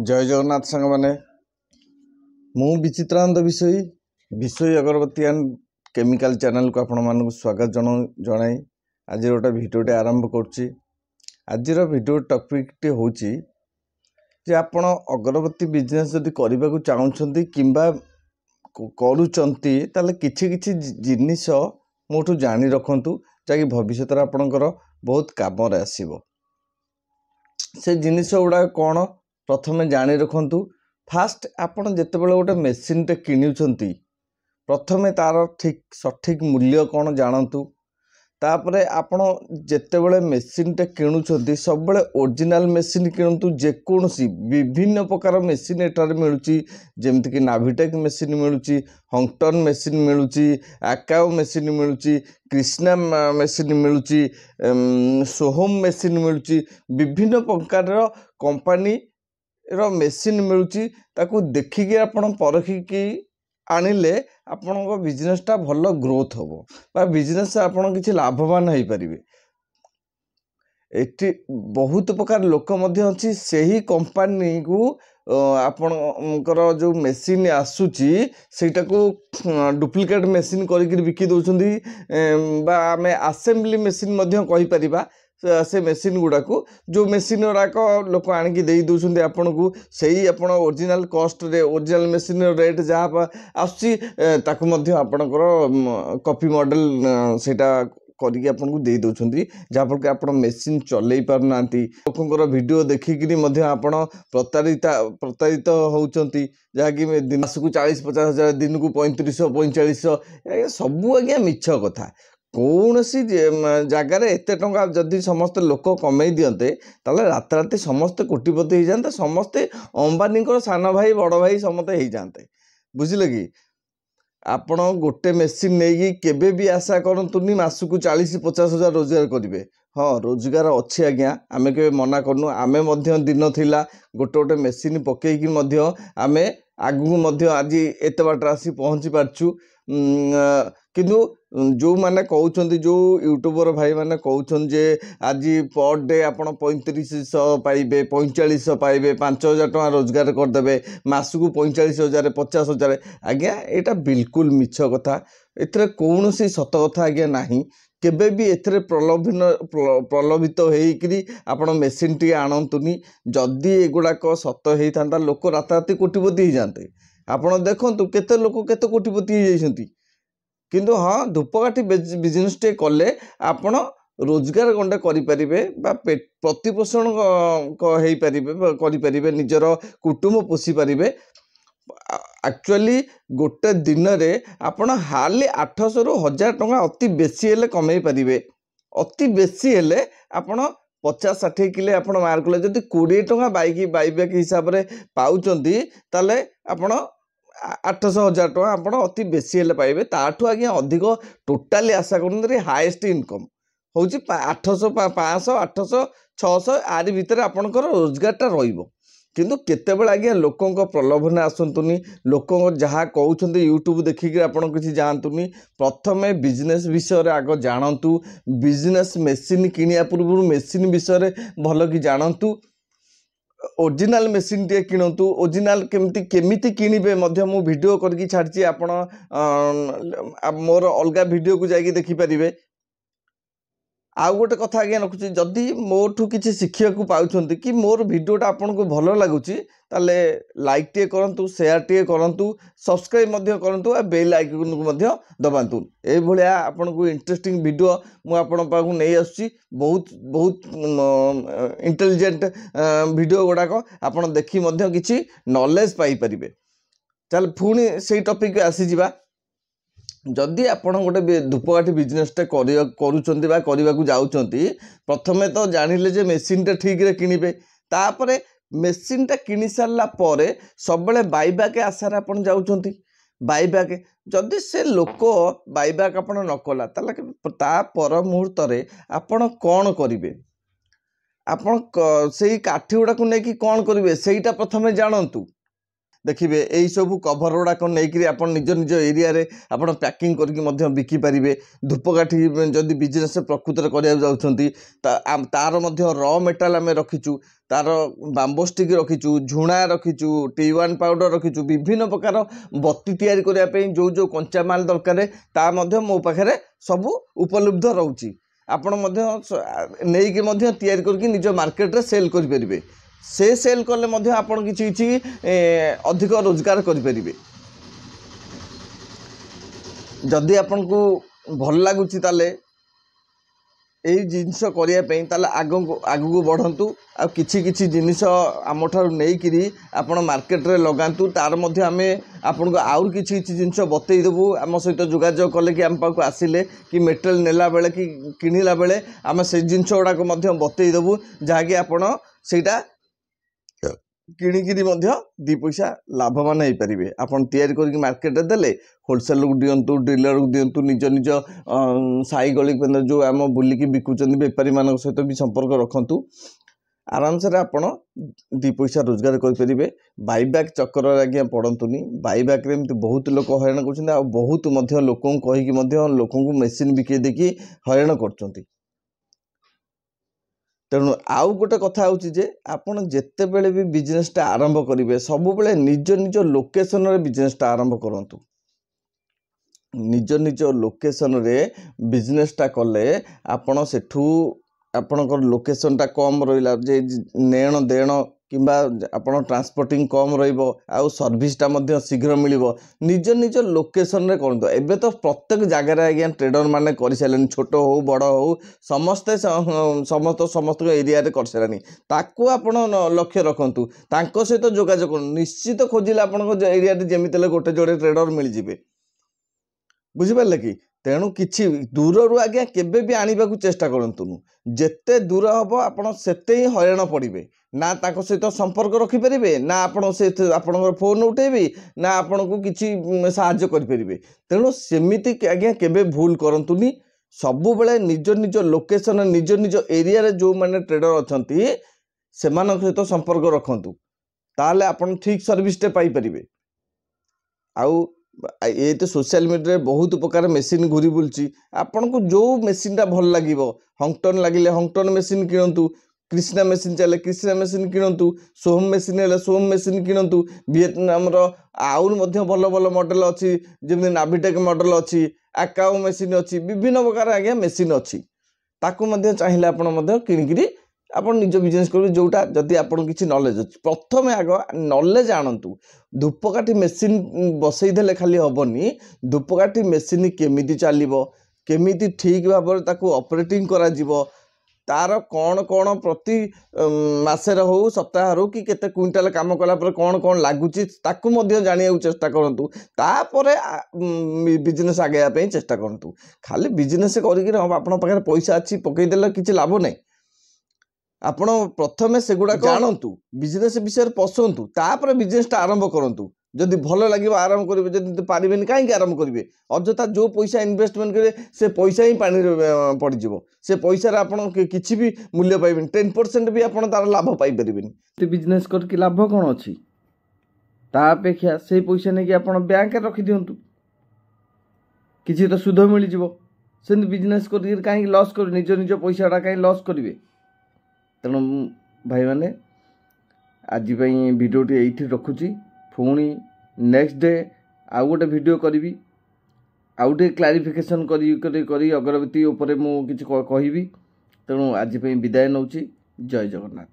जय जगन्नाथ सांग मैंने मु विचित्रानंद विषय अगरबत्ती एंड केमिकल चैनल को आपण मानक स्वागत जनाई आज गोटे भिडियोटे आरंभ करुच्ची। आज भिडियो टॉपिक टी होची जे आपण अगरबत्ती बिजनेस जदि करने को चाहूँगी किंबा करूचंती ताले किछि किछि जिनिस मोठू जानी रखंतु जाकि भविष्य आपणकर बहुत काम रे आसीबो। से जिनिस गुड़ा कौन प्रथमे जानी रखंतु। फास्ट आपण जेतेबेले गोटे मेसीन टे किणुचंती प्रथमे तार ठीक सठिक मूल्य कौन जानतु। तापरे आपण जेतेबेले मेसीन टे किणुचंती सब बेले ओरिजिनल मेसीन किणतु। जेकोसी विभिन्न प्रकार मेसीन एटार मिलुची जेमति कि नाभिटेक मेसीन मिलुची, हंगटन मेसीन मिलुची, आकाओ मेसीन मिलुची, कृष्णा मेसीन मिलुची, सोहम मेसीन मिलुची। विभिन्न प्रकार कंपनी रो मेसीन मिलुची। ताकू देखिकी आपण परखिकी आनिले आपण बिजनेसटा भल ग्रोथ होबो बा बिजनेस आपण किछि लाभवान होई परिबे। एठी बहुत प्रकार लोक मध्य अछि सेही कंपनी को आपणकर जो मेसीन आसुची सेटा को डुप्लिकेट मेसीन करिक बिकी दउछंदी बा आमे असेंबली मेसीन मध्य कहि परिबा। से मेसीन गुड़ा को जो मेसीन गुड़ाक लोक आणिकी देई दउछंदी आपन को सही आपन ओरिजिनल कॉस्ट रे ओरिजिनल मेसीन रेट जहाँ आसुची ताकू मध्य आपनकर कॉपी मॉडल सेटा करिके आपन को देई दउछंदी जहाँ पर कि आपन मेसीन चलै पार नांती। लोकंकर वीडियो देखिकिरी मध्य आपन प्रतारित होउचंती जहाँ कि दिनस को 40-50 हजार दिन को 3500-4500 सबू आज्ञा मिछ कथा। कौन सी जगार एत टंका जदि समस्त लोक कमे दियंते ताले रात राति समस्ते कोटिपति हो जाते। समस्ते अंबानी सान भाई बड़ भाई समस्ते हो जाते। बुझिले कि आपण गोटे मेसीन नहीं केबे भी आशा करतुनी मासकू 40-50 हजार रोजगार करेंगे। हाँ रोजगार अच्छे आज्ञा आमे के मना करनु। आमे मध्य दिन थिला गोटे गोटे मेसीन पकईकी मध्य आमे आगु मध्य आज एत बाट आसी पहुँची पारछु। किंतु जो माने कहउछंती जो यूट्यूबर भाई माने कहउछन जे आज पर डे आपण 3500 पाइबे 4500 पाइबे 5000 टका रोजगार करदेबे मासकू 45,000 50,000 आज्ञा एटा बिल्कुल मिछ कथा। एथरे कौनसी सत कथा आज्ञा नाही। केबे भी एथरे प्रलोभित होइकरी आपण मेसीन टी आणंतुनी। जदि एगुड़ाक सत होता लोक राताराति कोटिपति हो जाते। आपण देखंतु केते लोक केते कोटिपति हो जाइछंती। किंतु हाँ धूपकाठी बिजनेस टे कले आपण रोजगार गंडे करिपारिबे बा प्रतिपोषण हेई पारिबे करिपारिबे निजर कुटुंब पोषी पारिबे। एक्चुअली गोटे दिन रे आपण हाली 800 ରୁ 1000 टंका अति बेसी हेले कमाई पारिबे। अति बेसी हेले आपण 50-60 किले आपण मार्क ले जदि 20 टंका बाइक हिसाब रे पाउचंती ताले आपण 800-1000 टंका आपण अति बेसी हेले पाइबे। ताठू आज्ञा अधिक टोटाली आशा करूँ हाएस्ट इनकम हूँ 800 500 800 600 आरि भितर आपणकर रोजगारटा रहिबो। किंतु केतेबेले आज्ञा लोकंक प्रलोभन आसंतुनी। लोक जहाँ कहउछंती यूट्यूब देखिक आपण किछि जानतुनी। प्रथमे बिजनेस विषय रे आग जानतु। बिजनेस मेसीन किनिया पूर्व मेसीन विषय रे भल कि जानतु। ओरिजिनल मेसीन टे किणतु। ओरिजिनल केमिति किनिबे मध्य मु वीडियो करके छाड़ची आपण मोर अलगा वीडियो को जाइए देखि परिबे। आउ गोटे कथा आज्ञा रखुची जदि मोठू किसी शिखिया पाउछंती कि मोर वीडियोटा आपन को भल लगुची ताले लाइक टे करंतु शेयर टे करंतु सब्सक्राइब मध्य करंतु आ बेल आइकन को मध्य दबांतु। ए भलिया आपन को इंटरेस्टिंग वीडियो मु आपन पाखु नै आसुची। बहुत इंटेलिजेंट वीडियो गुड़ाक आपन देखि मध्य किछि नॉलेज पाई परिबे। चल पुणी से टॉपिक आसी जिबा। जदि आपण गोटे धूपकाठी बिजनेसटे करूचंती बा करबाकू जाउचंती प्रथमे तो जानिले जे मेसीन टे ठीक रे किनिबे। तापरे मेसीन टा किनि सारला परे सबले बाइबैक आशार आपण जाउचंती। बाइबैक जदि से लोक बाइबैक आपण न कला ताले ता पर मुहूर्त रे आपण कोन करिवे। आपण सेही काठी गुडा को नेकी कोन करिवे सेहीटा प्रथमे जानंतु। देखिए यही सब कभर गुड़ाक नहीं आप निज निज एरिया आप पैकिंग करके बिकिपारे धूपकाठी जदि बिजनेस प्रकृत में कराया जाऊँगी तार र मेटाल आम रखीचु तार बाम्बो स्टिक रखीचु झुणा रखीचु T1 पाउडर रखीचु विभिन्न प्रकार बत्ती तैयारी करने जो जो कंचा माल दरकार ता मो पाखे सब उपलब्ध रोचे आपण नहीं तैयारी करके निज मार्केट रे सेल करें से सेल कले आपण किसी अधिक रोजगार करें जदि आपन को भल लगुच यही जिनस करने आगू बढ़ंतु आ किछि जिनिस आम ठार नहीं आपण मार्केट रे लगातु तार मध्य आमे आपन को आउर किछि जिनिस बतई देबु आम सहित जोगाजोग कले कि आम पाक आसिले कि मेटेरियल नेला बेले कि किनिला बेले आम से जिनिस गुड़ाक बतई देबु जहाँकि आपण सेटा किणिकी दी पैसा लाभवान हो पारे आपन तैयारी करके मार्केट में देले होलसेल को दिंतु डीलर को दिंतु निज निज साई गली जो आम बुलिकी बिकुचंदी बेपारी मान सहित भी संपर्क रखंतु आराम से आपन दी पैसा रोजगार करें बाईबैक चक्कर आज्ञा पड़तुनि बाईबैक रे बहुत लोक हईराण कर बहुत लोक कहीकि लोक मेसीन बिके देखी हईराण कर तेणु आउ गोटे कथा हूँ जे आपण जिते बड़े भी बिजनेसटा आरंभ करेंगे सब बेले निज निज लोकेशन रे बिजनेसटा आरंभ करूँ निज निज लोकेशन रे बिजनेसटा कले आपण सेठू आपणकर लोकेशनटा कम रहा जे नेण देण किंबा आपण ट्रांसपोर्टिंग कम रहिबो आउ सर्विसटा मध्य शीघ्र मिलिबो निज निज लोकेशन रे करंतो एबे तो प्रत्येक जगह रे आज्ञा ट्रेडर माने करि सालेन छोट हो बड़ हो समस्त एरिया रे कर सालेनी ताको आपण लक्ष्य रखंतु तांको सहित जोगाजोग निश्चित खोजिले आपण एरिया रे जेमिति ले गोटे जोड़े ट्रेडर मिल जिवे बुझि पारले कि तेणु किछि दूर रु आज्ञा केबे भी आनिबा को चेष्टा करंतुनु जेते दूर हबो आपण सेते ही हयराण पड़िबे ना ताको सहित संपर्क रखि परिबे ना आपण से आपणकर फोन उठेबी ना आपण को किछि सहाय्य करि परिबे तेणु सेमिति आज्ञा केबे भूल करंतुनी सबु बेले निज निज लोकेशन निज निज एरिया रे जो माने ट्रेडर अछंती सेमान सहित संपर्क रखंतु ताले आपण ठीक सर्विस टे पाई परिबे आउ ये तो सोशल मीडिया बहुत प्रकार मेसीन घूरी बुलची आपन को जो मेसीन टा भल लगे हंगटन लगे हंगटन मेसीन किणतु कृष्णा मेसीन चले कृष्णा मेसीन किणतु सोहम मेसीन है सोहम मेसीन किणतु विएतनाम आउन भल भल मॉडल अच्छी जमी नाभिटेक मॉडल अच्छी आकाउ मेसीन अच्छी विभिन्न प्रकार आज्ञा मेसीन अच्छी ताकू चाहिए आपण किणिकी आप निज बिजनेस करेंगे जोटा जदि आपन किसी नॉलेज अच्छी प्रथम आग नॉलेज आणतु धूपकाठी मेसीन बसईदे खाली हेनी धूपकाठी मेसीन केमिति चलो केमिति ठीक भाव में ताकू ऑपरेटिंग करा जीवो तार कौन कौन प्रति मासेर हो सप्ताह हो कि केते क्विंटाल काम कला पर कौन कौन लगुच ताकू जानिया चेष्टा करूँ तापर बिजनेस आगे चेष्टा करूँ खाली बिजनेस करके आपण पाखे पैसा अच्छी पकईदे किसी लाभ नहीं आपण प्रथमे से गुड़ा जानतु बिजनेस विषय पशंतु तापर बिजनेसटा आरंभ करंतु जदि भल लगे आरंभ करेंगे जदि पारे कहीं आरंभ करेंगे अଯଥା जो पैसा इन्वेस्टमेंट करेंगे से पैसा ही पानी पड़ज से पैसा आपड़ किसी भी मूल्य पाइबेन 10% भी आप तार लाभ पाइपर बिजनेस करके लाभ कौन अच्छी तापेक्षा से पैसा नहीं आप बैंक रखी दिंतु किसी तो सुध मिल से बिजनेस कर कहीं लॉस कर निज निज पैसाटा कहीं लॉस करेंगे तेणु भाई मैंने आज भिडियोटी ये रखुची पुणी नेक्स्ट डे आउ गोटे वीडियो करी आउ टे क्लारिफिकेशन करी अगरबत्ती उपरे मु किछि कहबी तेणु आज विदाय नौची जय जगन्नाथ।